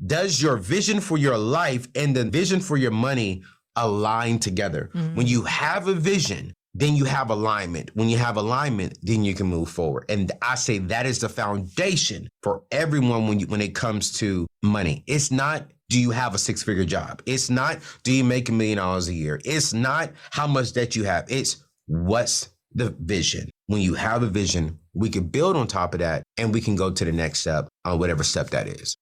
does your vision for your life and the vision for your money align together? When you have a vision, then you have alignment. When you have alignment, then you can move forward. And I say that is the foundation for everyone when it comes to money. It's not, do you have a six-figure job? It's not, do you make $1 million a year? It's not how much debt you have. It's what's the vision. When you have a vision, we can build on top of that and we can go to the next step on whatever step that is.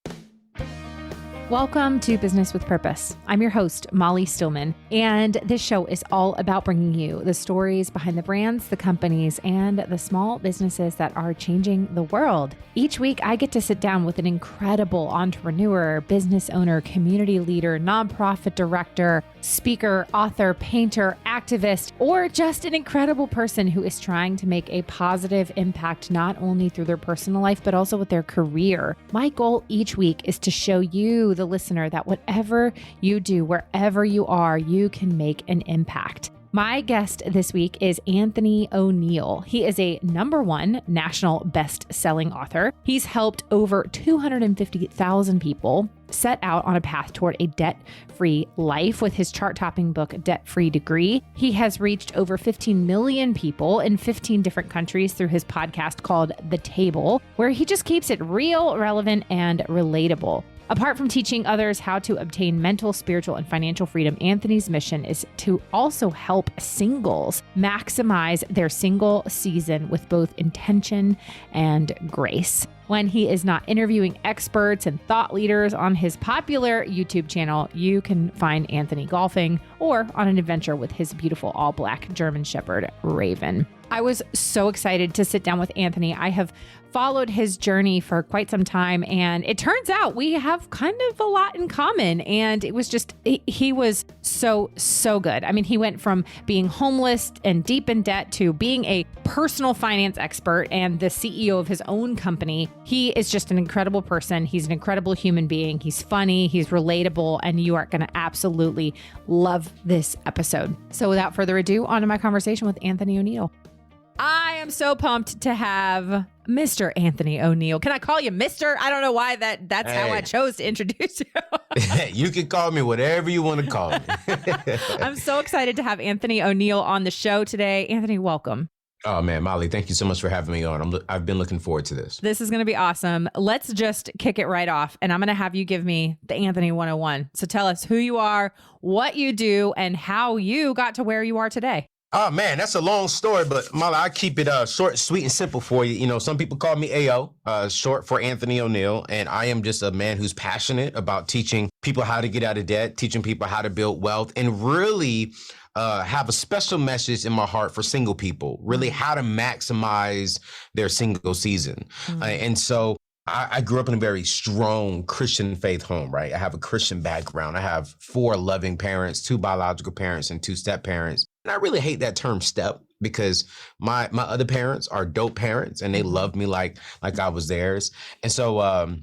Welcome to Business with Purpose. I'm your host, Molly Stillman, and this show is all about bringing you the stories behind the brands, the companies, and the small businesses that are changing the world. Each week, I get to sit down with an incredible entrepreneur, business owner, community leader, nonprofit director, speaker, author, painter, activist, or just an incredible person who is trying to make a positive impact not only through their personal life, but also with their career. My goal each week is to show you, the listener, that whatever you do, wherever you are, you can make an impact. My guest this week is Anthony ONeal. He is a #1 national best-selling author. He's helped over 250,000 people set out on a path toward a debt-free life with his chart-topping book, Debt-Free Degree. He has reached over 15 million people in 15 different countries through his podcast called The Table, where he just keeps it real, relevant, and relatable. Apart from teaching others how to obtain mental, spiritual, and financial freedom, Anthony's mission is to also help singles maximize their single season with both intention and grace. When he is not interviewing experts and thought leaders on his popular YouTube channel, you can find Anthony golfing or on an adventure with his beautiful all-black German Shepherd, Raven. I was so excited to sit down with Anthony. I have followed his journey for quite some time, and it turns out we have kind of a lot in common. And it was just, he was so good. I mean, he went from being homeless and deep in debt to being a personal finance expert and the CEO of his own company. He is just an incredible person. He's an incredible human being. He's funny, he's relatable, and you are going to absolutely love this episode. So without further ado, on to my conversation with Anthony ONeal. I am so pumped to have Mr. Anthony ONeal. Can I call you Mr.? I don't know why that's how I chose to introduce you. You can call me whatever you want to call me. I'm so excited to have Anthony ONeal on the show today. Anthony, welcome. Oh man, Molly, thank you so much for having me on. I've been looking forward to this. This is going to be awesome. Let's just kick it right off, and I'm going to have you give me the Anthony 101. So tell us who you are, what you do, and how you got to where you are today. Oh man, that's a long story, but Molly, I keep it short, sweet, and simple for you. You know, some people call me AO, short for Anthony ONeal, and I am just a man who's passionate about teaching people how to get out of debt, teaching people how to build wealth, and really have a special message in my heart for single people, really how to maximize their single season. And so I grew up in a very strong Christian faith home, right? I have a Christian background. I have 4 loving parents, 2 biological parents, and 2 step parents. And I really hate that term step because my other parents are dope parents and they love me like I was theirs. And so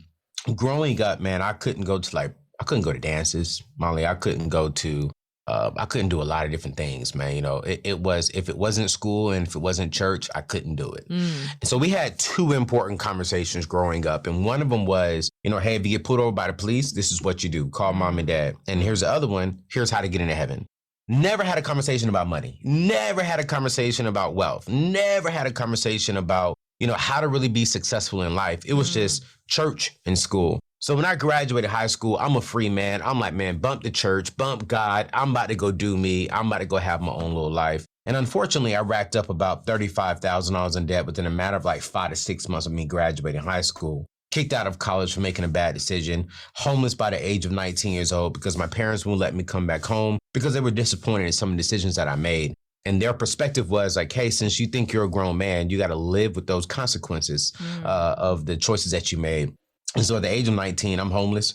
growing up, man, I couldn't go to dances, Molly. I couldn't do a lot of different things, man. You know, it was, if it wasn't school and if it wasn't church, I couldn't do it. And so we had 2 important conversations growing up. And one of them was, you know, hey, if you get pulled over by the police, this is what you do. Call mom and dad. And here's the other one. Here's how to get into heaven. Never had a conversation about money. Never had a conversation about wealth. Never had a conversation about, you know, how to really be successful in life. It was just church and school. So when I graduated high school, I'm a free man. I'm like, man, bump the church, bump God. I'm about to go do me. I'm about to go have my own little life. And unfortunately, I racked up about $35,000 in debt within a matter of like 5 to 6 months of me graduating high school. Kicked out of college for making a bad decision, homeless by the age of 19 years old because my parents wouldn't let me come back home because they were disappointed in some of the decisions that I made. And their perspective was like, hey, since you think you're a grown man, you got to live with those consequences of the choices that you made. And so at the age of 19, I'm homeless,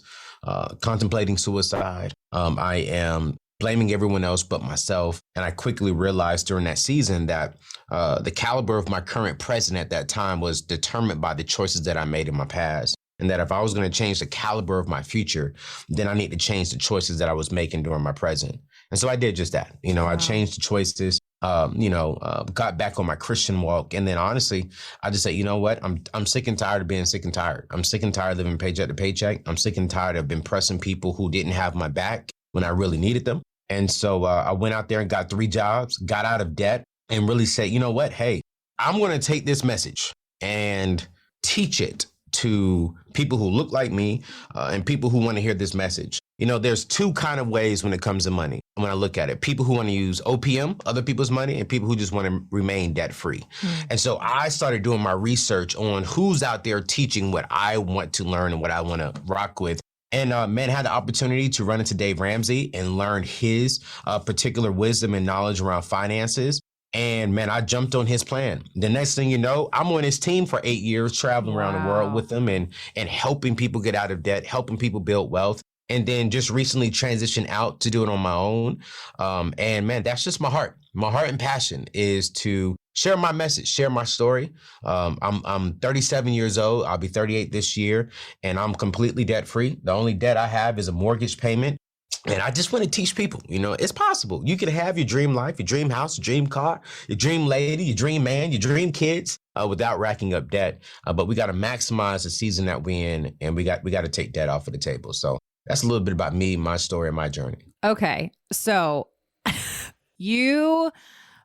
contemplating suicide. I am blaming everyone else but myself. And I quickly realized during that season that the caliber of my current president at that time was determined by the choices that I made in my past. And that if I was going to change the caliber of my future, then I need to change the choices that I was making during my present. And so I did just that. You know, I changed the choices. got back on my Christian walk. And then honestly, I just said, you know what? I'm sick and tired of being sick and tired. I'm sick and tired of living paycheck to paycheck. I'm sick and tired of impressing people who didn't have my back when I really needed them. And so I went out there and got 3 jobs, got out of debt, and really said, you know what? Hey, I'm going to take this message and teach it to people who look like me and people who want to hear this message. You know, there's 2 kind of ways when it comes to money. When I look at it, people who want to use OPM, other people's money, and people who just want to remain debt free. And so I started doing my research on who's out there teaching what I want to learn and what I want to rock with. And man, had the opportunity to run into Dave Ramsey and learn his particular wisdom and knowledge around finances. And man, I jumped on his plan. The next thing you know, I'm on his team for 8 years, traveling around the world with him and helping people get out of debt, helping people build wealth. And then just recently transitioned out to do it on my own. And man, that's just my heart. My heart and passion is to share my message, share my story. I'm 37 years old. I'll be 38 this year, and I'm completely debt free. The only debt I have is a mortgage payment. And I just want to teach people, you know, it's possible. You can have your dream life, your dream house, your dream car, your dream lady, your dream man, your dream kids without racking up debt. But we got to maximize the season that we're in, and we got to take debt off of the table. So that's a little bit about me, my story, and my journey. Okay. So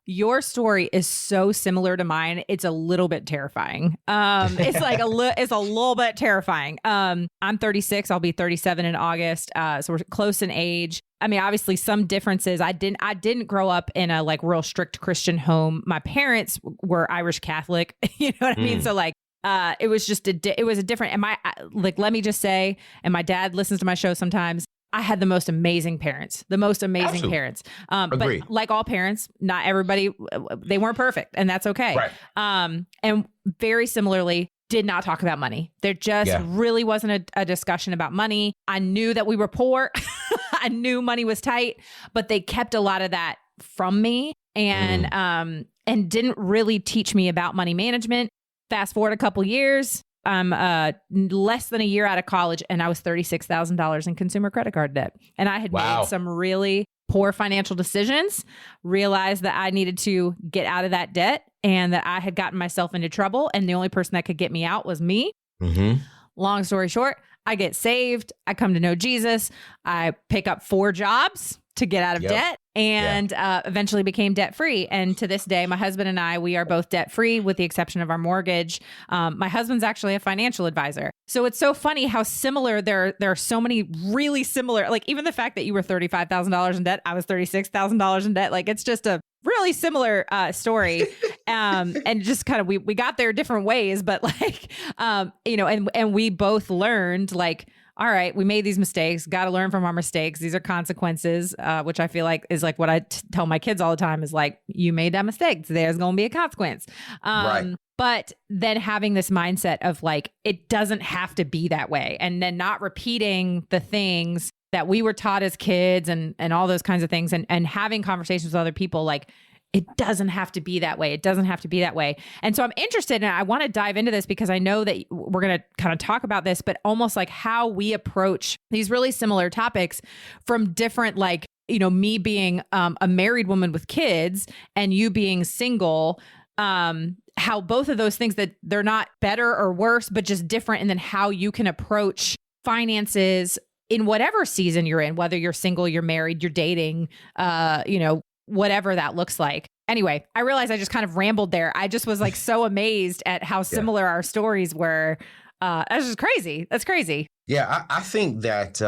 your story is so similar to mine. It's a little bit terrifying. It's like it's a little bit terrifying. I'm 36. I'll be 37 in August. So we're close in age. I mean, obviously some differences. I didn't grow up in a like real strict Christian home. My parents were Irish Catholic. You know what I mean? So like, it was just it was a different, and let me just say, and my dad listens to my show sometimes, I had the most amazing parents, Absolutely. parents. Agreed. But like all parents, not everybody, they weren't perfect, and that's okay. Right. And very similarly, did not talk about money. There just really wasn't a discussion about money. I knew that we were poor. I knew money was tight, but they kept a lot of that from me and didn't really teach me about money management. Fast forward a couple years, I'm less than a year out of college, and I was $36,000 in consumer credit card debt. And I had made some really poor financial decisions, realized that I needed to get out of that debt and that I had gotten myself into trouble. And the only person that could get me out was me. Long story short, I get saved. I come to know Jesus. I pick up 4 jobs to get out of debt and eventually became debt free. And to this day, my husband and I, we are both debt free with the exception of our mortgage. My husband's actually a financial advisor. So it's so funny how similar there are so many really similar, like even the fact that you were $35,000 in debt, I was $36,000 in debt. Like it's just a really similar story. And just kind of, we got there different ways, but like, and we both learned like, all right, we made these mistakes, got to learn from our mistakes. These are consequences, which I feel like is like what I tell my kids all the time is like, you made that mistake. There's going to be a consequence. Right. But then having this mindset of like, it doesn't have to be that way. And then not repeating the things that we were taught as kids and all those kinds of things and having conversations with other people like, it doesn't have to be that way. It doesn't have to be that way. And so I'm interested and I want to dive into this because I know that we're going to kind of talk about this, but almost like how we approach these really similar topics from different, like, you know, me being a married woman with kids and you being single, how both of those things that they're not better or worse, but just different. And then how you can approach finances in whatever season you're in, whether you're single, you're married, you're dating, whatever that looks like. Anyway, I realized I just kind of rambled there. I just was like so amazed at how similar our stories were. That's just crazy. That's crazy. Yeah, I think that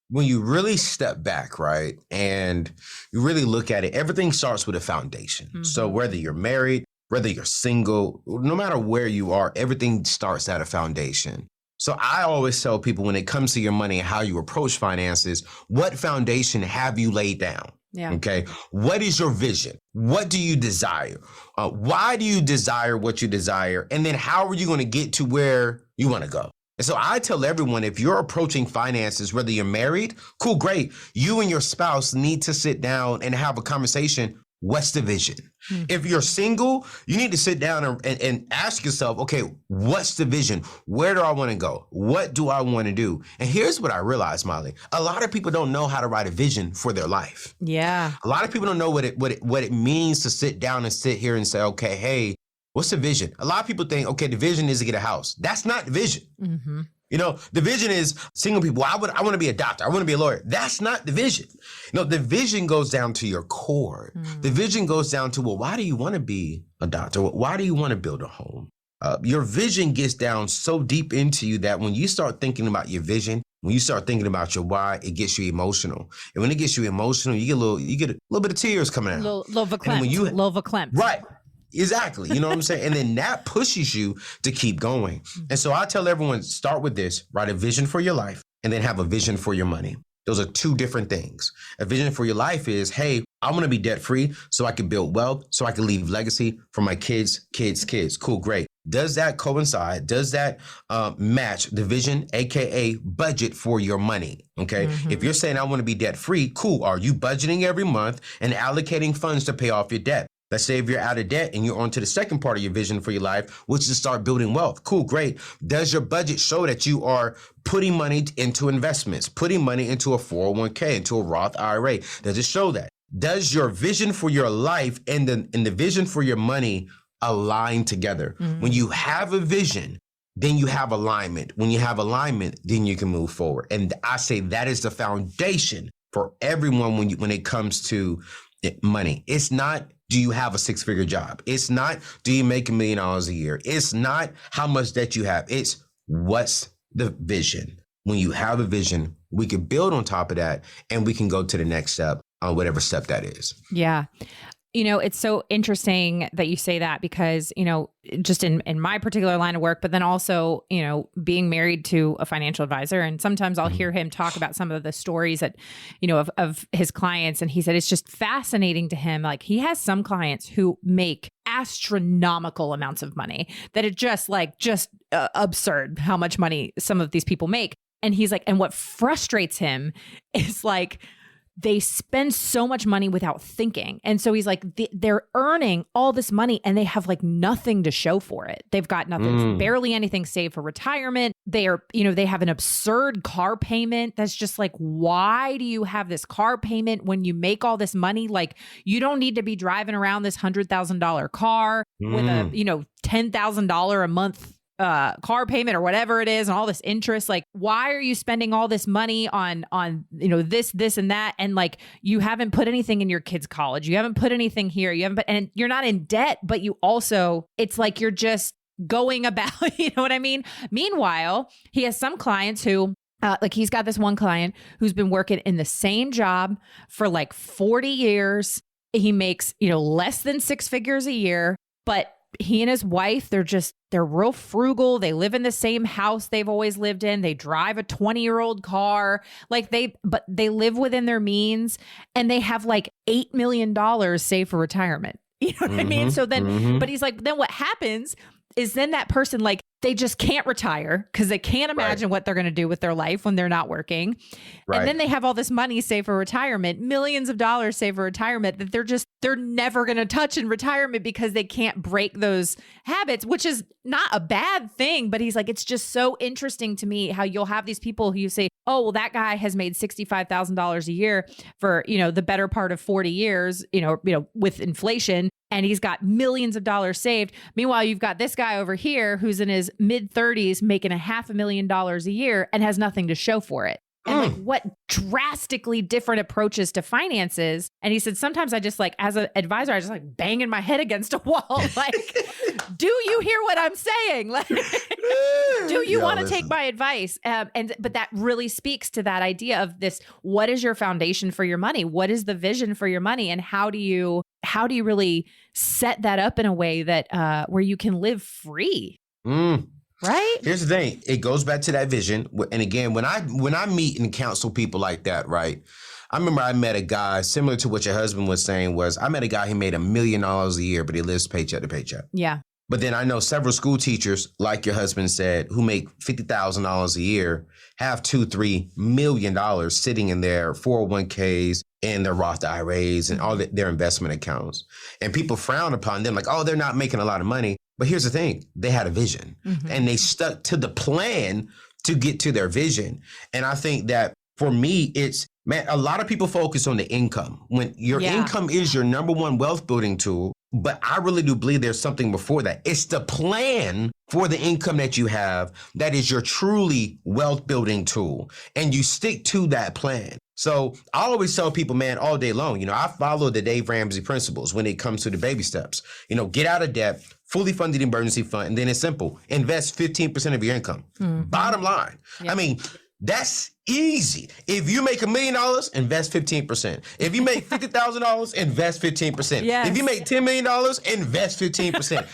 when you really step back, right, and you really look at it, everything starts with a foundation. So whether you're married, whether you're single, no matter where you are, everything starts at a foundation. So I always tell people when it comes to your money and how you approach finances, what foundation have you laid down? Yeah. Okay. What is your vision? What do you desire? Why do you desire what you desire? And then how are you going to get to where you want to go? And so I tell everyone, if you're approaching finances, whether you're married, cool, great. You and your spouse need to sit down and have a conversation. what's the vision? If you're single, you need to sit down and ask yourself, okay, what's the vision? Where do I want to go? What do I want to do? And here's what I realized, Molly. A lot of people don't know how to write a vision for their life. Yeah. A lot of people don't know what it means to sit down and sit here and say, okay, hey, what's the vision? A lot of people think, okay, the vision is to get a house. That's not the vision. Mm-hmm. You know, the vision is single people. I want to be a doctor. I want to be a lawyer. That's not the vision. You know, the vision goes down to your core. The vision goes down to, well, why do you want to be a doctor? Why do you want to build a home? Your vision gets down so deep into you that when you start thinking about your vision, when you start thinking about your why, it gets you emotional. And when it gets you emotional, you get a little bit of tears coming out. Little verklempt. Right. Exactly. You know what I'm saying? And then that pushes you to keep going. And so I tell everyone, start with this, write a vision for your life, and then have a vision for your money. Those are two different things. A vision for your life is, hey, I want to be debt free so I can build wealth, so I can leave legacy for my kids. Cool, great. Does that coincide? Does that match the vision, AKA budget for your money? Okay. If you're saying I want to be debt free, cool. Are you budgeting every month and allocating funds to pay off your debt? Let's say if you're out of debt and you're on to the second part of your vision for your life, which is to start building wealth. Cool, great. Does your budget show that you are putting money into investments, putting money into a 401k, into a Roth IRA? Does it show that? Does your vision for your life and the vision for your money align together? When you have a vision, then you have alignment. When you have alignment, then you can move forward. And I say that is the foundation for everyone when it comes to money. It's not, do you have a 6-figure job? It's not, do you make $1 million a year? It's not how much debt you have. It's what's the vision? When you have a vision, we can build on top of that and we can go to the next step on whatever step that is. Yeah. You know, it's so interesting that you say that because, you know, just in my particular line of work, but then also, you know, being married to a financial advisor. And sometimes I'll hear him talk about some of the stories that, you know, of his clients. And he said, it's just fascinating to him. Like he has some clients who make astronomical amounts of money that it just absurd how much money some of these people make. And he's like, and what frustrates him is like, they spend so much money without thinking. And so he's like, they're earning all this money and they have like nothing to show for it. They've got nothing, barely anything saved for retirement. They are, you know, they have an absurd car payment. That's just like, why do you have this car payment when you make all this money? Like you don't need to be driving around this $100,000 car with a, you know, $10,000 a month car payment or whatever it is and all this interest. Like, why are you spending all this money on, you know, this and that? And like, you haven't put anything in your kids' college. You haven't put anything here. You haven't put, and you're not in debt, but you also, it's like, you're just going about, you know what I mean? Meanwhile, he has some clients who, like he's got this one client who's been working in the same job for like 40 years. He makes, you know, less than 6 figures a year, but he and his wife, they're real frugal. They live in the same house they've always lived in. They drive a 20-year-old car. Like but they live within their means and they have like $8 million saved for retirement. You know what I mean? So then, but he's like, then what happens is then that person, like, they just can't retire because they can't imagine what they're going to do with their life when they're not working. And then they have all this money saved for retirement, millions of dollars saved for retirement that they're never going to touch in retirement because they can't break those habits, which is not a bad thing. But he's like, it's just so interesting to me how you'll have these people who you say, oh, well, that guy has made $65,000 a year for, you know, the better part of 40 years, you know, with inflation. And he's got millions of dollars saved. Meanwhile, you've got this guy over here who's in his mid 30s making $500,000 a year and has nothing to show for it. And like what drastically different approaches to finances. And he said, sometimes I just like, as an advisor, I just like banging my head against a wall. Like, do you hear what I'm saying? Like, do you want to take my advice? But that really speaks to that idea of this. What is your foundation for your money? What is the vision for your money? And how do you really set that up in a way that where you can live free? Right? Here's the thing. It goes back to that vision. And again, when I meet and counsel people like that, right? I remember I met a guy similar to what your husband was saying I met a guy who made $1 million a year, but he lives paycheck to paycheck. Yeah. But then I know several school teachers, like your husband said, who make $50,000 a year, have $2-3 million sitting in their 401ks and their Roth IRAs and all their investment accounts. And people frown upon them like, oh, they're not making a lot of money. But here's the thing. They had a vision and they stuck to the plan to get to their vision. And I think that for me, it's, man, a lot of people focus on the income. When your income is your number one wealth building tool, but I really do believe there's something before that. It's the plan for the income that you have that is your truly wealth building tool. And you stick to that plan. So I always tell people, man, all day long, I follow the Dave Ramsey principles when it comes to the baby steps. Get out of debt, fully funded emergency fund, and then it's simple. Invest 15% of your income. Bottom line. I mean, that's easy. If you make $1 million, invest 15%. If you make $50,000, invest 15%. Yes. If you make $10 million, invest 15%.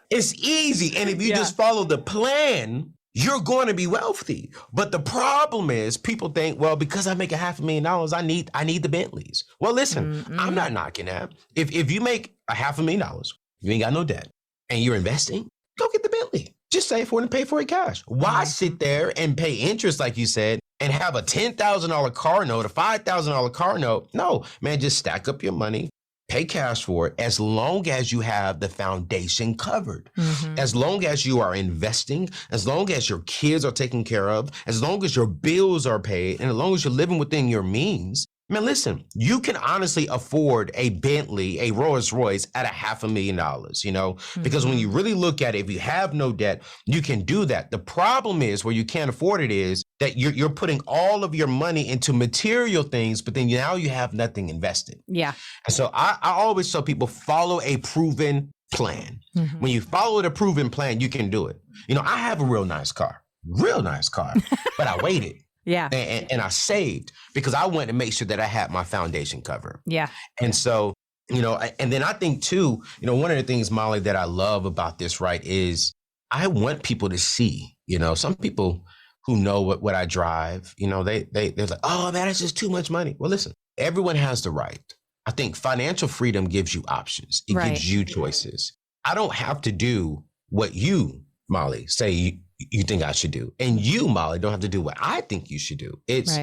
It's easy. And if you just follow the plan, you're going to be wealthy. But the problem is people think, well, because I make $500,000, I need the Bentleys. Well, listen, I'm not knocking that. If you make $500,000, you ain't got no debt, and you're investing, go get the Bentley. Just save for it and pay for it cash. Why sit there and pay interest, like you said, and have a $10,000 car note, a $5,000 car note? No, man, just stack up your money, pay cash for it, as long as you have the foundation covered. As long as you are investing, as long as your kids are taken care of, as long as your bills are paid, and as long as you're living within your means, man, listen, you can honestly afford a Bentley, a Rolls Royce at $500,000, because when you really look at it, if you have no debt, you can do that. The problem is where you can't afford it is that you're putting all of your money into material things, but then now you have nothing invested. Yeah. And so I always tell people, follow a proven plan. When you follow the proven plan, you can do it. I have a real nice car, but I waited. Yeah. And I saved because I wanted to make sure that I had my foundation covered. Yeah. And so, and then I think too, one of the things, Molly, that I love about this, right, is I want people to see, some people who know what I drive, they're like, oh man, it's just too much money. Well, listen, everyone has the right. I think financial freedom gives you options. It gives you choices. I don't have to do what you, Molly, say you think I should do. And you, Molly, don't have to do what I think you should do. It's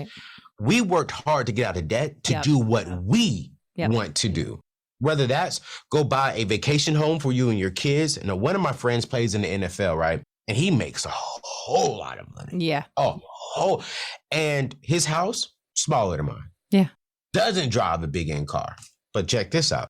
we worked hard to get out of debt to do what we want to do. Whether that's go buy a vacation home for you and your kids. And one of my friends plays in the NFL, right? And he makes a whole lot of money. Yeah. And his house, smaller than mine. Yeah. Doesn't drive a big end car. But check this out.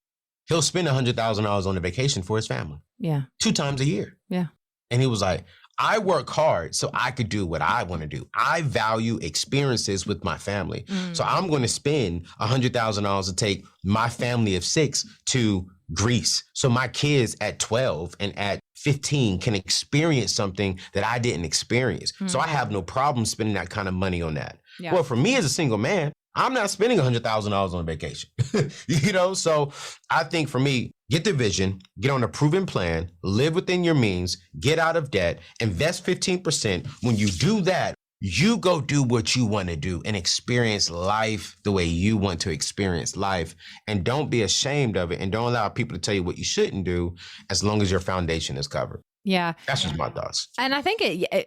He'll spend $100,000 on a vacation for his family. Yeah. 2 times a year. Yeah. And he was like, I work hard so I could do what I want to do. I value experiences with my family. So I'm going to spend $100,000 to take my family of 6 to Greece. So my kids at 12 and at 15 can experience something that I didn't experience. So I have no problem spending that kind of money on that. Yeah. Well, for me as a single man, I'm not spending $100,000 on a vacation, So I think for me, get the vision, get on a proven plan, live within your means, get out of debt, invest 15%. When you do that, you go do what you want to do and experience life the way you want to experience life. And don't be ashamed of it. And don't allow people to tell you what you shouldn't do as long as your foundation is covered. Yeah. That's just my thoughts. And I think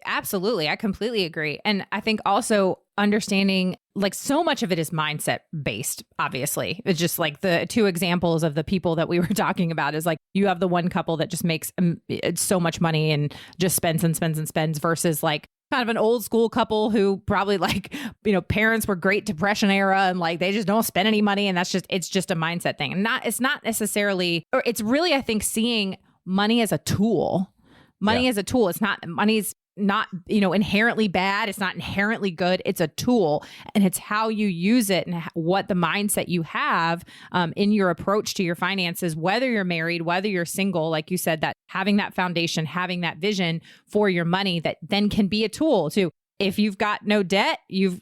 absolutely. I completely agree. And I think also understanding, like, so much of it is mindset based, obviously. It's just like the 2 examples of the people that we were talking about is like, you have the one couple that just makes so much money and just spends and spends and spends versus like kind of an old school couple who probably like, parents were Great Depression era and like, they just don't spend any money. And it's just a mindset thing. And it's not necessarily, or it's really, I think, seeing money as a tool. Money is a tool. Money's not, inherently bad. It's not inherently good. It's a tool, and it's how you use it and what the mindset you have in your approach to your finances, whether you're married, whether you're single, like you said, that having that foundation, having that vision for your money that then can be a tool to, if you've got no debt, you've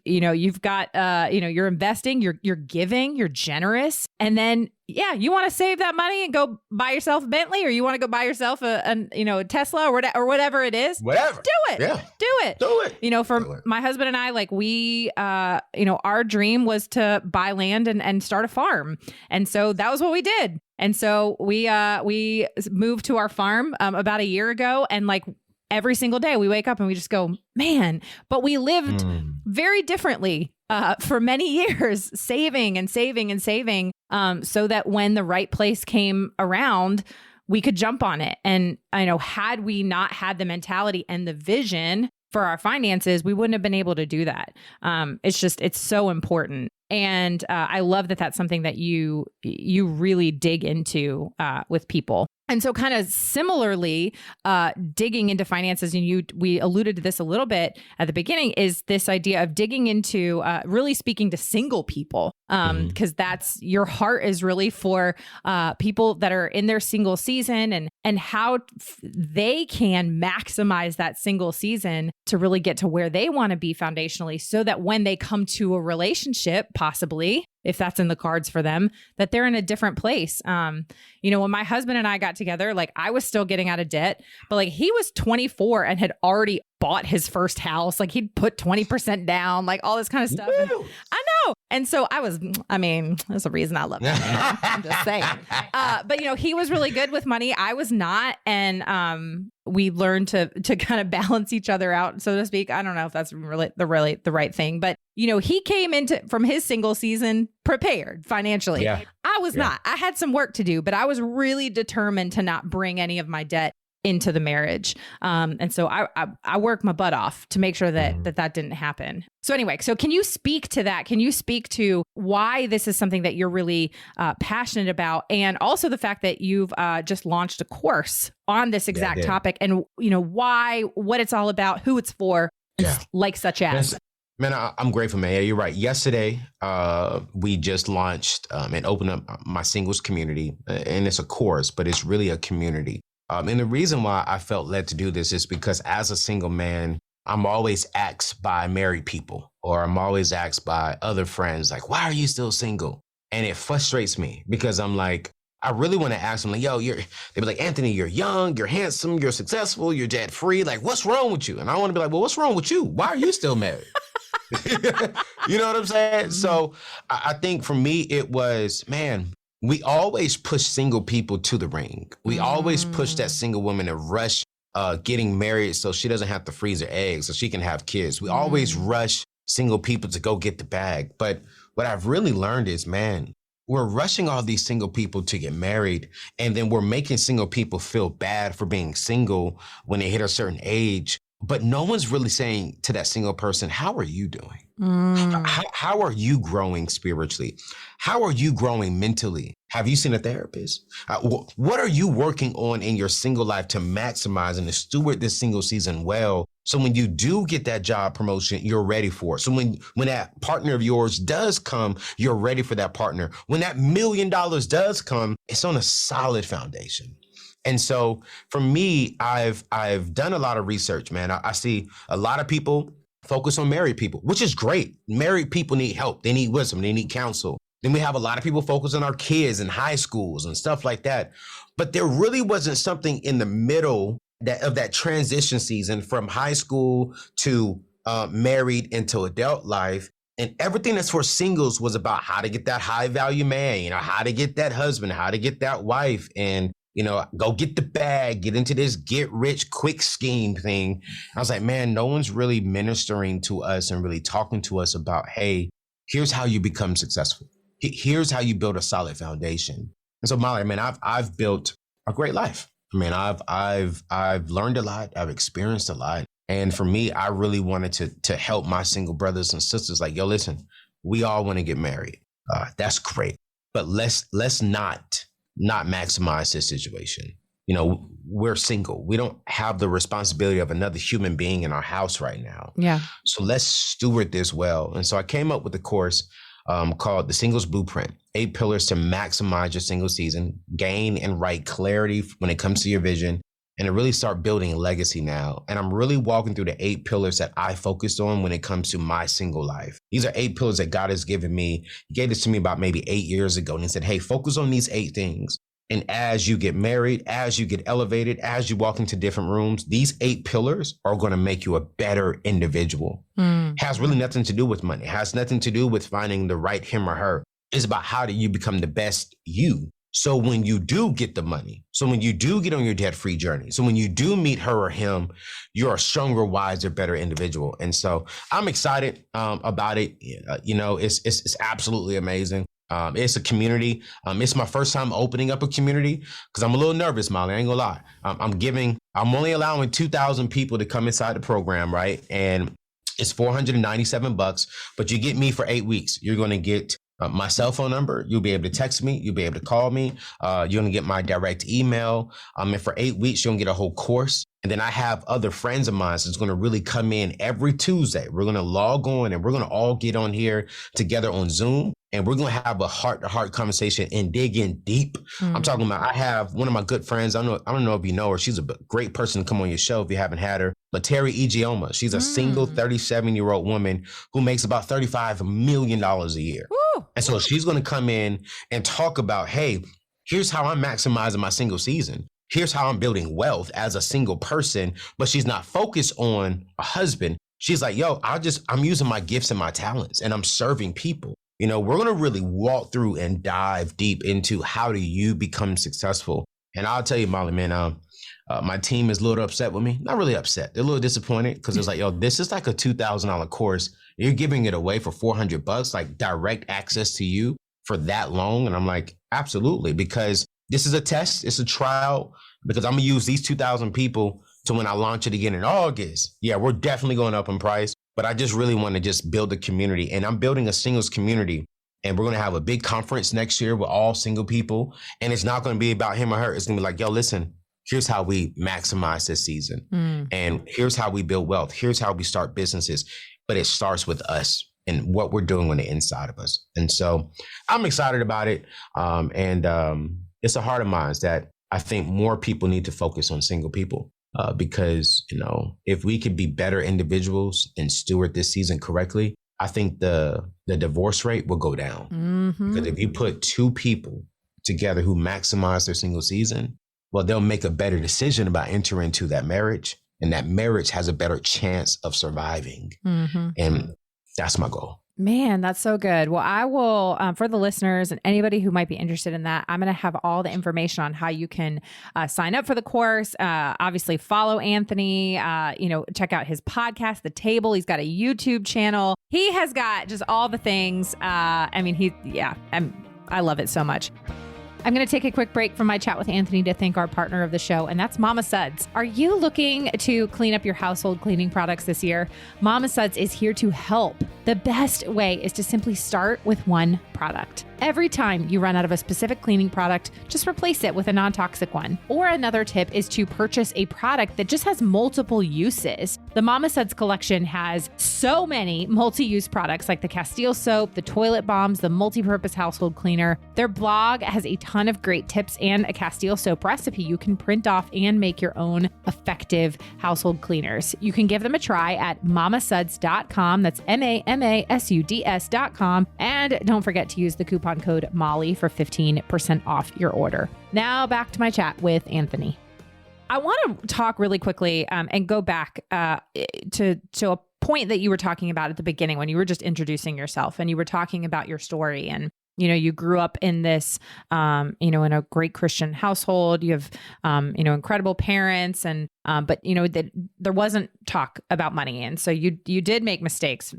got, you're investing, you're giving, you're generous. And then yeah, you want to save that money and go buy yourself a Bentley, or you want to go buy yourself a Tesla or whatever it is. Whatever. Do it. Yeah. Do it. Do it. For my husband and I, like we, our dream was to buy land and start a farm. And so that was what we did. And so we moved to our farm about a year ago, and like every single day we wake up and we just go, man, but we lived very differently for many years, saving and saving and saving, so that when the right place came around, we could jump on it. And I know, had we not had the mentality and the vision for our finances, we wouldn't have been able to do that. It's so important. And I love that that's something that you really dig into with people. And so kind of similarly, digging into finances, and we alluded to this a little bit at the beginning, is this idea of digging into really speaking to single people, because that's your heart is really for people that are in their single season and how they can maximize that single season to really get to where they want to be foundationally, so that when they come to a relationship, possibly, if that's in the cards for them, that they're in a different place. When my husband and I got together, like I was still getting out of debt, but like he was 24 and had already bought his first house. Like he'd put 20% down, like all this kind of stuff. And, I know. And so there's a reason I love him. I'm just saying. But he was really good with money. I was not. And we learned to kind of balance each other out, so to speak. I don't know if that's really the right thing, but he came from his single season prepared financially. Yeah. I was not. I had some work to do, but I was really determined to not bring any of my debt into the marriage. And so I worked my butt off to make sure that didn't happen. So anyway, can you speak to that? Can you speak to why this is something that you're really passionate about? And also the fact that you've just launched a course on this exact topic, and what it's all about, who it's for, like such as. Man, I'm grateful, man. Yeah, you're right. Yesterday, we just launched and opened up my singles community, and it's a course, but it's really a community. And the reason why I felt led to do this is because as a single man, I'm always asked by married people, or I'm always asked by other friends, like, why are you still single? And it frustrates me because I'm like, I really want to ask them, like, they be like, Anthony, you're young, you're handsome, you're successful, you're debt free. Like, what's wrong with you? And I want to be like, well, what's wrong with you? Why are you still married? You know what I'm saying? So I think for me, it was, man, we always push single people to the ring. We always push that single woman to rush getting married so she doesn't have to freeze her eggs, so she can have kids. We always rush single people to go get the bag. But what I've really learned is, man, we're rushing all these single people to get married, and then we're making single people feel bad for being single when they hit a certain age. But no one's really saying to that single person, how are you doing? How are you growing spiritually? How are you growing mentally? Have you seen a therapist? What are you working on in your single life to maximize and to steward this single season well? So when you do get that job promotion, you're ready for it. So when that partner of yours does come, you're ready for that partner. When that $1 million does come, it's on a solid foundation. And so for me, I've done a lot of research, man. I see a lot of people focus on married people, which is great. Married people need help. They need wisdom. They need counsel. Then we have a lot of people focus on our kids in high schools and stuff like that. But there really wasn't something in the middle of that transition season from high school to married into adult life. And everything that's for singles was about how to get that high value man, how to get that husband, how to get that wife, and go get the bag, get into this get rich quick scheme thing. I was like, man, no one's really ministering to us and really talking to us about, hey, here's how you become successful. Here's how you build a solid foundation. And so, Molly, man, I've built a great life. I mean, I've learned a lot. I've experienced a lot. And for me, I really wanted to help my single brothers and sisters. Like, yo, listen, we all want to get married. That's great, but let's not maximize this situation. We're single. We don't have the responsibility of another human being in our house right now. Yeah. So let's steward this well. And so I came up with a course called The Singles Blueprint, 8 pillars to maximize your single season, gain and write clarity when it comes to your vision, and to really start building a legacy now. And I'm really walking through the 8 pillars that I focused on when it comes to my single life. These are 8 pillars that God has given me. He gave this to me about maybe 8 years ago. And he said, hey, focus on these 8 things. And as you get married, as you get elevated, as you walk into different rooms, these 8 pillars are going to make you a better individual. Has really nothing to do with money. Has nothing to do with finding the right him or her. It's about how do you become the best you. So when you do get the money, so when you do get on your debt-free journey, so when you do meet her or him, you're a stronger, wiser, better individual. And so I'm excited about it. It's absolutely amazing. It's a community. It's my first time opening up a community because I'm a little nervous, Molly. I ain't gonna lie. I'm only allowing 2,000 people to come inside the program, right? And it's $497, but you get me for 8 weeks. You're going to get my cell phone number. You'll be able to text me. You'll be able to call me. You're going to get my direct email. And for 8 weeks, you're going to get a whole course. And then I have other friends of mine that's going to really come in every Tuesday. We're going to log on and we're going to all get on here together on Zoom. And we're going to have a heart-to-heart conversation and dig in deep. I'm talking about, I have one of my good friends. I don't know if you know her. She's a great person to come on your show if you haven't had her. But Terry Ijeoma, she's a single 37-year-old woman who makes about $35 million a year. Woo! And so she's going to come in and talk about, hey, here's how I'm maximizing my single season. Here's how I'm building wealth as a single person. But she's not focused on a husband. She's like, yo, I'm using my gifts and my talents and I'm serving people. We're going to really walk through and dive deep into how do you become successful. And I'll tell you, Molly, man, my team is a little upset with me. Not really upset. They're a little disappointed because it's like, yo, this is like a $2,000 course. You're giving it away for $400, like direct access to you for that long. And I'm like, absolutely, because this is a test. It's a trial because I'm going to use these 2,000 people to when I launch it again in August. Yeah, we're definitely going up in price. But I just really want to just build a community, and I'm building a singles community, and we're going to have a big conference next year with all single people. And it's not going to be about him or her. It's going to be like, yo, listen, here's how we maximize this season. And here's how we build wealth. Here's how we start businesses. But it starts with us and what we're doing on the inside of us. And so I'm excited about it. It's a heart of mine that I think more people need to focus on single people. Because, if we could be better individuals and steward this season correctly, I think the divorce rate will go down. Because if you put 2 people together who maximize their single season, well, they'll make a better decision about entering into that marriage, and that marriage has a better chance of surviving. And that's my goal. Man, that's so good. Well, I will, for the listeners and anybody who might be interested in that, I'm going to have all the information on how you can sign up for the course. Obviously, follow Anthony, check out his podcast, The Table. He's got a YouTube channel. He has got just all the things. I love it so much. I'm going to take a quick break from my chat with Anthony to thank our partner of the show, and that's Mamasuds. Are you looking to clean up your household cleaning products this year? Mamasuds is here to help. The best way is to simply start with one product. Every time you run out of a specific cleaning product, just replace it with a non-toxic one. Or another tip is to purchase a product that just has multiple uses. The Mamasuds collection has so many multi-use products like the Castile soap, the toilet bombs, the multi-purpose household cleaner. Their blog has a ton of great tips and a Castile soap recipe you can print off and make your own effective household cleaners. You can give them a try at mamasuds.com. That's MAMASUDS.com. And don't forget to use the coupon code Molly for 15% off your order. Now back to my chat with Anthony. I want to talk really quickly and go back to a point that you were talking about at the beginning when you were just introducing yourself and you were talking about your story. And you grew up in this, in a great Christian household. You have, incredible parents, and but that there wasn't talk about money, and so you did make mistakes,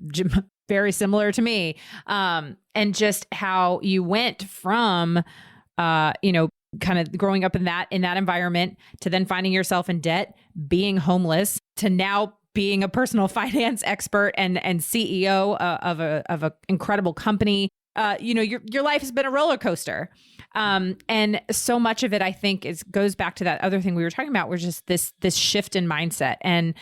very similar to me, and just how you went from, kind of growing up in that environment to then finding yourself in debt, being homeless, to now being a personal finance expert and CEO of a incredible company. Your life has been a roller coaster. And so much of it, I think, goes back to that other thing we were talking about, was just this shift in mindset. And,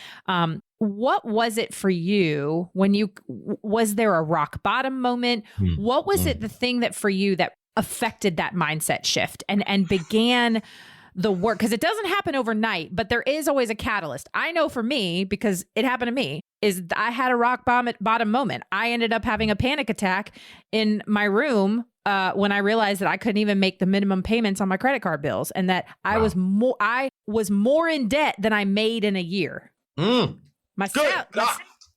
what was it for you was there a rock bottom moment? What was it, the thing that for you that affected that mindset shift and began the work, because it doesn't happen overnight, but there is always a catalyst. I know for me, because it happened to me, is I had a rock bottom moment. I ended up having a panic attack in my room when I realized that I couldn't even make the minimum payments on my credit card bills, and that I was more in debt than I made in a year.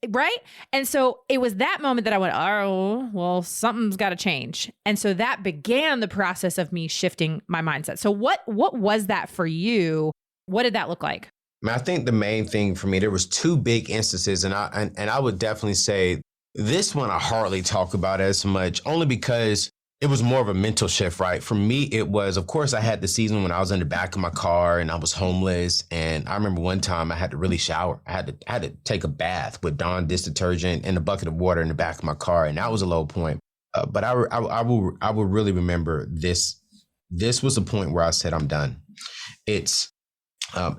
Right. And so it was that moment that I went, oh, well, something's got to change. And so that began the process of me shifting my mindset. So what was that for you? What did that look like? I think the main thing for me, there was two big instances, and I would definitely say this one I hardly talk about as much, only because it was more of a mental shift, right? For me, it was, of course, I had the season when I was in the back of my car and I was homeless. And I remember one time I had to really shower. I had to take a bath with Dawn dish detergent and a bucket of water in the back of my car. And that was a low point. But I will really remember this. This was a point where I said, I'm done. It's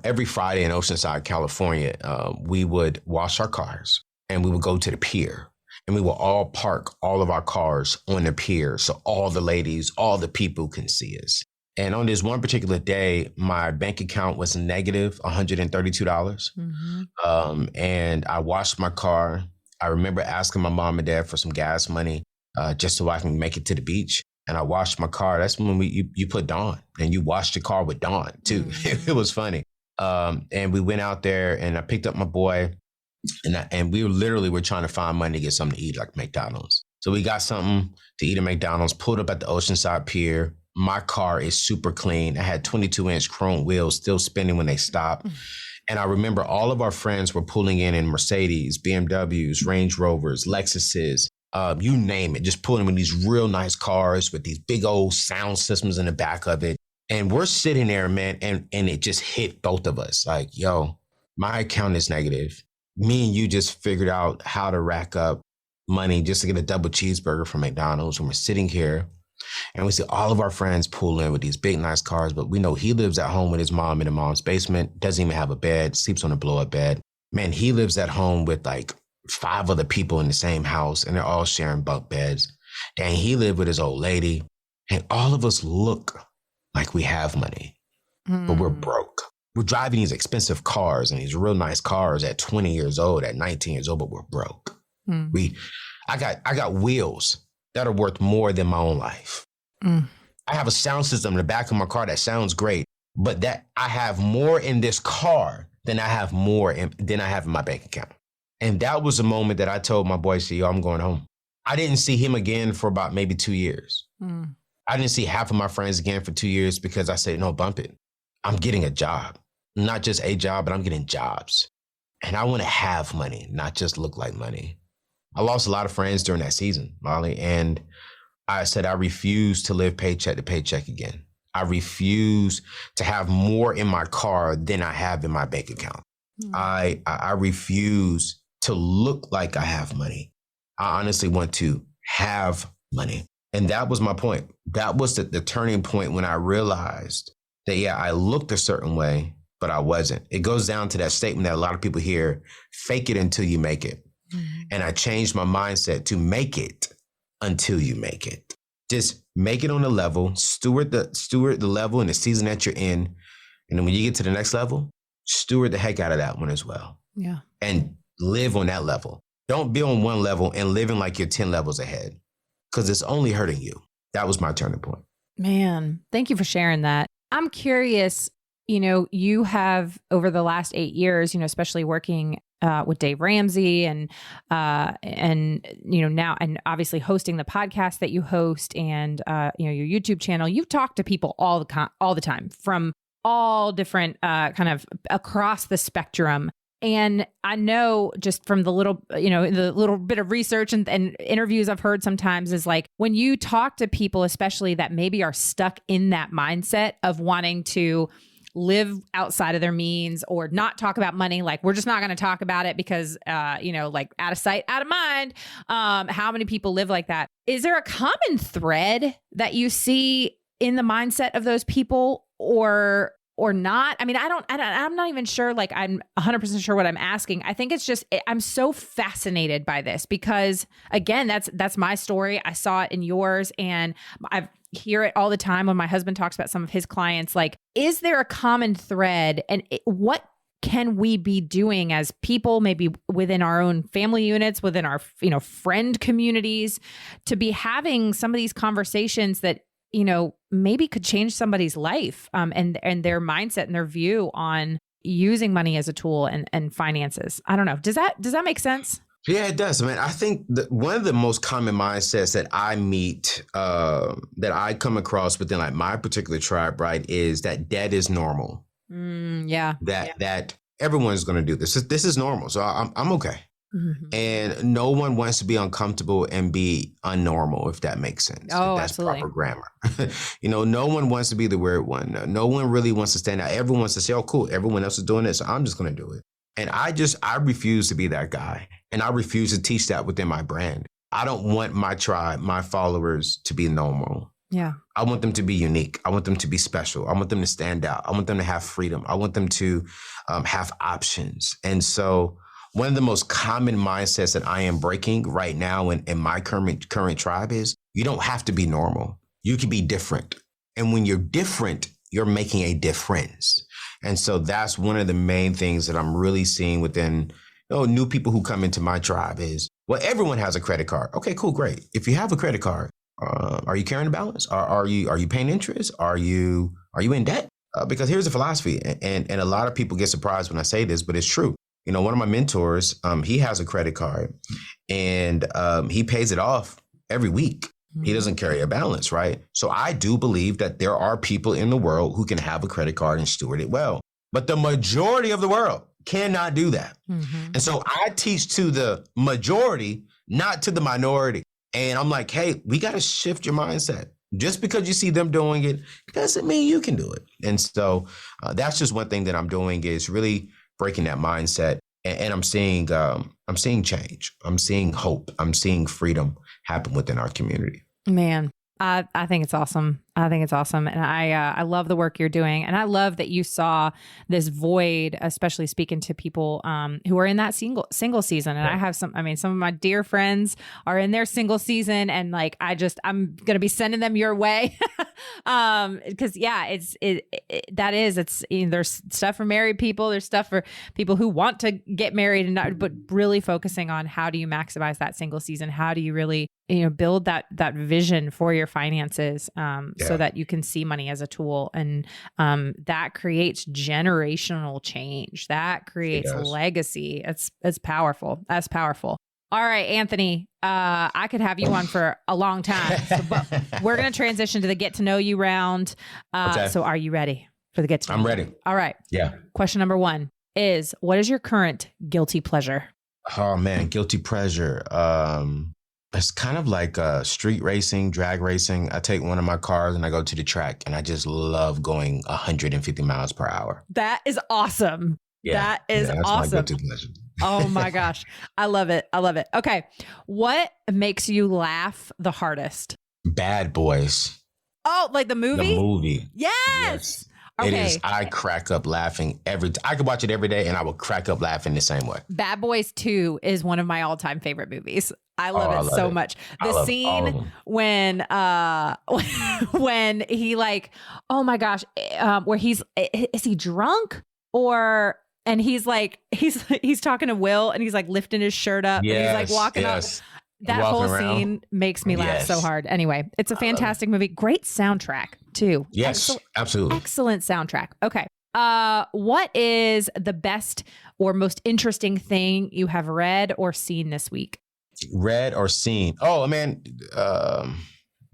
every Friday in Oceanside, California, we would wash our cars and we would go to the pier. And we will all park all of our cars on the pier so all the ladies, all the people can see us. And on this one particular day, my bank account was negative $132. And I washed my car. I remember asking my mom and dad for some gas money just so I can make it to the beach. And I washed my car. That's when you put Dawn, and you washed your car with Dawn too. It was funny. And we went out there and I picked up my boy. And we were trying to find money to get something to eat, like McDonald's. So we got something to eat at McDonald's, pulled up at the Oceanside Pier. My car is super clean. I had 22-inch chrome wheels still spinning when they stopped. And I remember all of our friends were pulling in Mercedes, BMWs, Range Rovers, Lexuses, you name it, just pulling in these real nice cars with these big old sound systems in the back of it. And we're sitting there, man, and it just hit both of us. Like, yo, my account is negative. Me and you just figured out how to rack up money just to get a double cheeseburger from McDonald's. And we're sitting here and we see all of our friends pull in with these big, nice cars. But we know he lives at home with his mom in the mom's basement, doesn't even have a bed, sleeps on a blow-up bed. Man, he lives at home with like 5 other people in the same house and they're all sharing bunk beds. Dang, he lived with his old lady. And all of us look like we have money, but we're broke. We're driving these expensive cars and these real nice cars at 20 years old, at 19 years old, but we're broke. I got wheels that are worth more than my own life. I have a sound system in the back of my car that sounds great, but that I have more in this car than I have in my bank account. And that was a moment that I told my boy, yo, I'm going home. I didn't see him again for about maybe 2 years. I didn't see half of my friends again for 2 years because I said, no, bump it. I'm getting a job. Not just a job, but I'm getting jobs. And I want to have money, not just look like money. I lost a lot of friends during that season, Molly. And I said, I refuse to live paycheck to paycheck again. I refuse to have more in my car than I have in my bank account. I refuse to look like I have money. I honestly want to have money. And that was my point. That was the turning point when I realized that, yeah, I looked a certain way, but I wasn't. It goes down to that statement that a lot of people hear, fake it until you make it. And I changed my mindset to make it until you make it. Just make it on the level, steward the level and the season that you're in. And then when you get to the next level, steward the heck out of that one as well. Yeah. And live on that level. Don't be on one level and living like you're 10 levels ahead, because it's only hurting you. That was my turning point. Man, thank you for sharing that. I'm curious, you have over the last 8 years, especially working with Dave Ramsey and now, and obviously hosting the podcast that you host and, your YouTube channel, you've talked to people all the time from all different kind of across the spectrum. And I know just from the little bit of research and interviews I've heard sometimes is like when you talk to people, especially that maybe are stuck in that mindset of wanting to live outside of their means or not talk about money. Like, we're just not going to talk about it because, like out of sight, out of mind. How many people live like that? Is there a common thread that you see in the mindset of those people, or or not? I mean, I'm not even sure, like I'm 100% sure what I'm asking. I think it's just, I'm so fascinated by this because again, that's my story. I saw it in yours and I hear it all the time when my husband talks about some of his clients. Like, is there a common thread and what can we be doing as people, maybe within our own family units, within our, friend communities, to be having some of these conversations that, maybe could change somebody's life, and their mindset and their view on using money as a tool and finances. I don't know. Does that make sense? Yeah, it does, man. I think one of the most common mindsets that I meet, that I come across within like my particular tribe, right, is that debt is normal. Yeah. That everyone's going to do this. This is normal. So I'm okay. Mm-hmm. And no one wants to be uncomfortable and be unnormal, if that makes sense. Oh, if that's absolutely. Proper grammar. No one wants to be the weird one. No one really wants to stand out. Everyone wants to say, oh, cool, everyone else is doing this, so I'm just going to do it. And I refuse to be that guy. And I refuse to teach that within my brand. I don't want my tribe, my followers to be normal. Yeah. I want them to be unique. I want them to be special. I want them to stand out. I want them to have freedom. I want them to have options. And so one of the most common mindsets that I am breaking right now in my current tribe is you don't have to be normal. You can be different. And when you're different, you're making a difference. And so that's one of the main things that I'm really seeing within new people who come into my tribe is, well, everyone has a credit card. Okay, cool, great. If you have a credit card, are you carrying a balance? Are you paying interest? Are you in debt? Because here's the philosophy, and a lot of people get surprised when I say this, but it's true. One of my mentors, he has a credit card, and he pays it off every week. He doesn't carry a balance, right? So I do believe that there are people in the world who can have a credit card and steward it well, but the majority of the world cannot do that. Mm-hmm. And so I teach to the majority, not to the minority. And I'm like, hey, we got to shift your mindset. Just because you see them doing it doesn't mean you can do it. And so that's just one thing that I'm doing is really breaking that mindset. And I'm seeing change. I'm seeing hope. I'm seeing freedom happen within our community. Man, I think it's awesome. And I love the work you're doing. And I love that you saw this void, especially speaking to people who are in that single season. And I have some of my dear friends are in their single season, and like, I'm going to be sending them your way. Cause there's stuff for married people. There's stuff for people who want to get married but really focusing on how do you maximize that single season? How do you really, build that vision for your finances, so that you can see money as a tool, and that creates generational change. That creates legacy. It's powerful. That's powerful. All right, Anthony, I could have you on for a long time, but we're going to transition to the get to know you round. Okay. So are you ready for the get to know? I'm ready. All right. Yeah. Question number 1 is, what is your current guilty pleasure? Oh man, guilty pleasure. It's kind of like street racing, drag racing. I take one of my cars and I go to the track, and I just love going 150 miles per hour. That is awesome. Yeah. That is that's awesome. My guilty pleasure. Oh my gosh. I love it. Okay. What makes you laugh the hardest? Bad Boys. Oh, like the movie? The movie. Yes. Okay. It is. I crack up laughing I could watch it every day and I will crack up laughing the same way. Bad Boys 2 is one of my all-time favorite movies. I love it so much. The scene when when he like, oh my gosh, where is he drunk and he's like, he's talking to Will and he's like lifting his shirt up and he's like walking up. That whole scene makes me laugh so hard. Anyway, it's a fantastic movie. Great soundtrack too. Yes, absolutely. Excellent soundtrack. Okay. What is the best or most interesting thing you have read or seen this week? Read or seen? Oh man,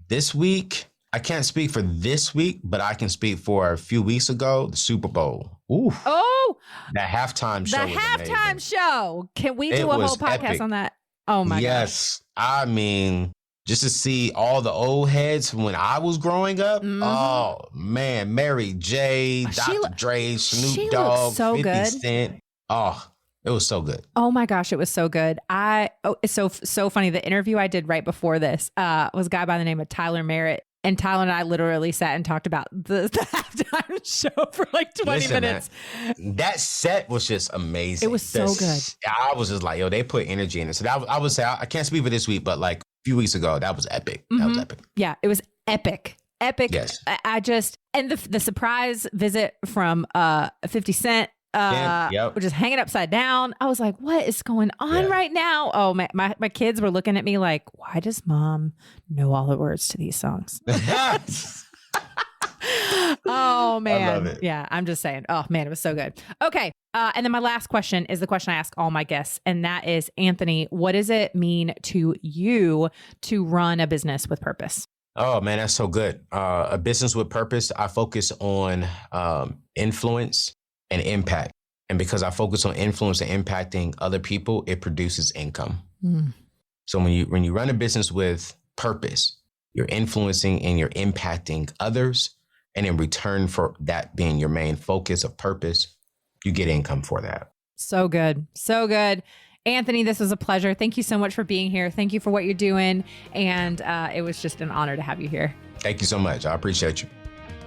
this week, I can't speak for this week, but I can speak for a few weeks ago, the Super Bowl. Ooh. Oh, that halftime show. The halftime show. Can we do a whole podcast epic. On that? Oh my gosh. Yes. I mean, just to see all the old heads from when I was growing up. Mm-hmm. Oh man, Mary J, Dr. Dre, Snoop Dogg, so 50 good. Cent. Oh, it was so good. Oh my gosh, it was so good. It's so funny. The interview I did right before this was a guy by the name of Tyler Merritt. And Tyler and I literally sat and talked about the halftime show for like 20 minutes. Man, that set was just amazing. It was so good. I was just like, yo, they put energy in it. So I would say, I can't speak for this week, but like a few weeks ago, that was epic. That was epic. Yeah, it was epic. Epic. Yes. I just, and the surprise visit from 50 Cent, just hanging upside down. I was like, what is going on right now? Oh, my kids were looking at me like, why does mom know all the words to these songs? Oh, man. I love it. Yeah, I'm just saying. Oh, man, it was so good. Okay. And then my last question is the question I ask all my guests. And that is, Anthony, what does it mean to you to run a business with purpose? Oh, man, that's so good. A business with purpose, I focus on influence and impact. And because I focus on influence and impacting other people, it produces income. So when you run a business with purpose, you're influencing and you're impacting others. And in return for that being your main focus of purpose, you get income for that. So good. So good. Anthony, this was a pleasure. Thank you so much for being here. Thank you for what you're doing. And it was just an honor to have you here. Thank you so much. I appreciate you.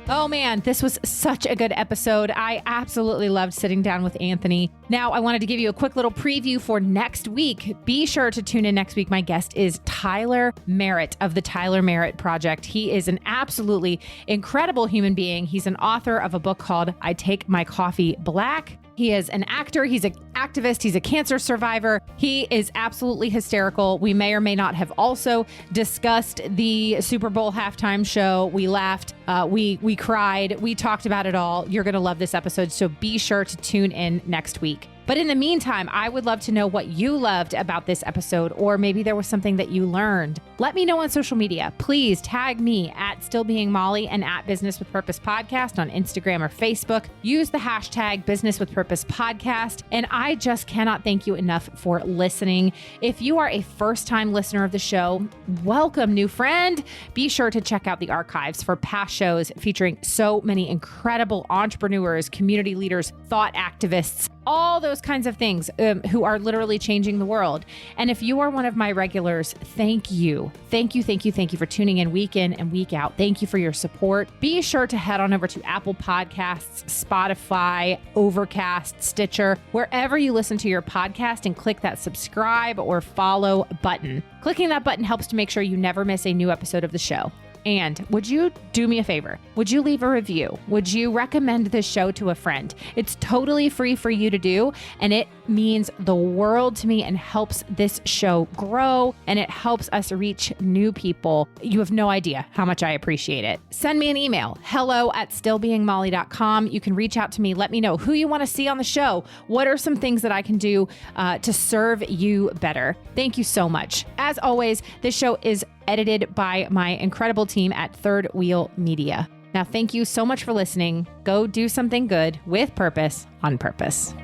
Oh man, this was such a good episode. I absolutely loved sitting down with Anthony. Now, I wanted to give you a quick little preview for next week. Be sure to tune in next week. My guest is Tyler Merritt of the Tyler Merritt Project. He is an absolutely incredible human being. He's an author of a book called I Take My Coffee Black. He is an actor. He's an activist. He's a cancer survivor. He is absolutely hysterical. We may or may not have also discussed the Super Bowl halftime show. We laughed. We cried. We talked about it all. You're going to love this episode. So be sure to tune in next week. But in the meantime, I would love to know what you loved about this episode, or maybe there was something that you learned. Let me know on social media. Please tag me at Still Being Molly and at Business with Purpose Podcast on Instagram or Facebook. Use the hashtag Business with Purpose Podcast. And I just cannot thank you enough for listening. If you are a first-time listener of the show, welcome, new friend. Be sure to check out the archives for past shows featuring so many incredible entrepreneurs, community leaders, thought activists, all those kinds of things who are literally changing the world. And if you are one of my regulars, thank you. Thank you for tuning in and week out. Thank you for your support. Be sure to head on over to Apple Podcasts, Spotify, Overcast, Stitcher, wherever you listen to your podcast, and click that subscribe or follow button. Clicking that button helps to make sure you never miss a new episode of the show. And would you do me a favor? Would you leave a review? Would you recommend this show to a friend? It's totally free for you to do, and it means the world to me and helps this show grow, and it helps us reach new people. You have no idea how much I appreciate it. Send me an email, hello@stillbeingmolly.com. You can reach out to me. Let me know who you want to see on the show. What are some things that I can do to serve you better? Thank you so much. As always, this show is edited by my incredible team at Third Wheel Media. Now, thank you so much for listening. Go do something good with purpose on purpose.